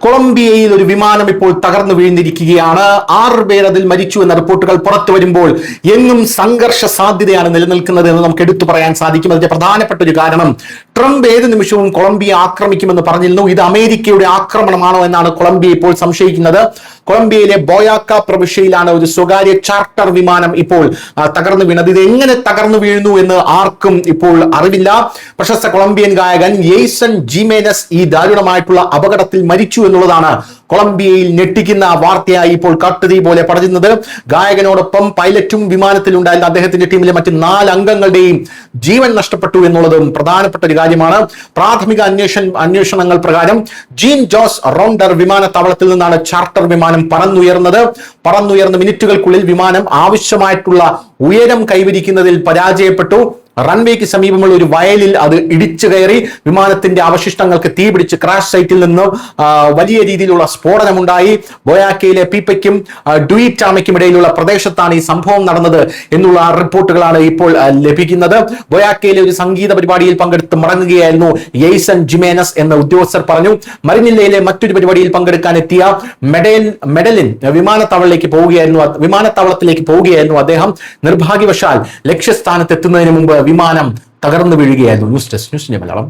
കൊളംബിയയിൽ ഒരു വിമാനം ഇപ്പോൾ തകർന്നു വീഴ്ന്നിരിക്കുകയാണ്. 6 പേർ അതിൽ മരിച്ചു എന്ന റിപ്പോർട്ടുകൾ പുറത്തു വരുമ്പോൾ എങ്ങും സംഘർഷ സാധ്യതയാണ് നിലനിൽക്കുന്നത് എന്ന് നമുക്ക് എടുത്തു പറയാൻ സാധിക്കും. അതിന്റെ പ്രധാനപ്പെട്ട ഒരു കാരണം, ട്രംപ് ഏത് നിമിഷവും കൊളംബിയ ആക്രമിക്കുമെന്ന് പറഞ്ഞിരുന്നു. ഇത് അമേരിക്കയുടെ ആക്രമണമാണോ എന്നാണ് കൊളംബിയ ഇപ്പോൾ സംശയിക്കുന്നത്. കൊളംബിയയിലെ ബോയാക്ക പ്രവിശ്യയിലാണ് ഒരു സ്വകാര്യ ചാർട്ടർ വിമാനം ഇപ്പോൾ തകർന്നു വീണത്. ഇത് എങ്ങനെ തകർന്നു വീഴുന്നു എന്ന് ആർക്കും ഇപ്പോൾ അറിവില്ല. പ്രശസ്ത കൊളംബിയൻ ഗായകൻ യെയ്സൺ ജിമേനസ് ഈ ദാരുണമായിട്ടുള്ള അപകടത്തിൽ മരിച്ചു എന്നുള്ളതാണ് കൊളംബിയയിൽ ഞെട്ടിക്കുന്ന വാർത്തയായി ഇപ്പോൾ കാട്ടുതീ പോലെ പടരുന്നത്. ഗായകനോടൊപ്പം പൈലറ്റും വിമാനത്തിലുണ്ടായിരുന്ന അദ്ദേഹത്തിന്റെ ടീമിലെ മറ്റ് 4 അംഗങ്ങളുടെയും ജീവൻ നഷ്ടപ്പെട്ടു എന്നുള്ളതും പ്രധാനപ്പെട്ട ഒരു കാര്യമാണ്. പ്രാഥമിക അന്വേഷണങ്ങൾ പ്രകാരം ജീൻ ജോസ് റോണ്ടർ വിമാനത്താവളത്തിൽ നിന്നാണ് ചാർട്ടർ വിമാനം പറന്നുയർന്ന മിനിറ്റുകൾക്കുള്ളിൽ വിമാനം ആവശ്യമായിട്ടുള്ള ഉയരം കൈവരിക്കുന്നതിൽ പരാജയപ്പെട്ടു. റൺവേക്ക് സമീപമുള്ള ഒരു വയലിൽ അത് ഇടിച്ചു കയറി വിമാനത്തിന്റെ അവശിഷ്ടങ്ങൾക്ക് തീപിടിച്ച് ക്രാഷ് സൈറ്റിൽ നിന്ന് വലിയ രീതിയിലുള്ള സ്ഫോടനമുണ്ടായി. ബോയാക്കയിലെ പീപ്പയ്ക്കും ഡുയിറ്റാമയ്ക്കും ഇടയിലുള്ള പ്രദേശത്താണ് ഈ സംഭവം നടന്നത് എന്നുള്ള റിപ്പോർട്ടുകളാണ് ഇപ്പോൾ ലഭിക്കുന്നത്. ബോയാക്കയിലെ ഒരു സംഗീത പരിപാടിയിൽ പങ്കെടുത്ത് മടങ്ങുകയായിരുന്നു യെയ്സൺ ജിമേനസ് എന്ന ഉദ്യോഗസ്ഥർ പറഞ്ഞു. മരിനില്ലയിലെ മറ്റൊരു പരിപാടിയിൽ പങ്കെടുക്കാൻ എത്തിയ മെഡലിൻ വിമാനത്താവളത്തിലേക്ക് പോവുകയായിരുന്നു അദ്ദേഹം. നിർഭാഗ്യവശാൽ ലക്ഷ്യസ്ഥാനത്ത് എത്തുന്നതിന് മുമ്പ് വിമാനം തകർന്നു വീഴുകയായിരുന്നു. News desk news India Malayalam.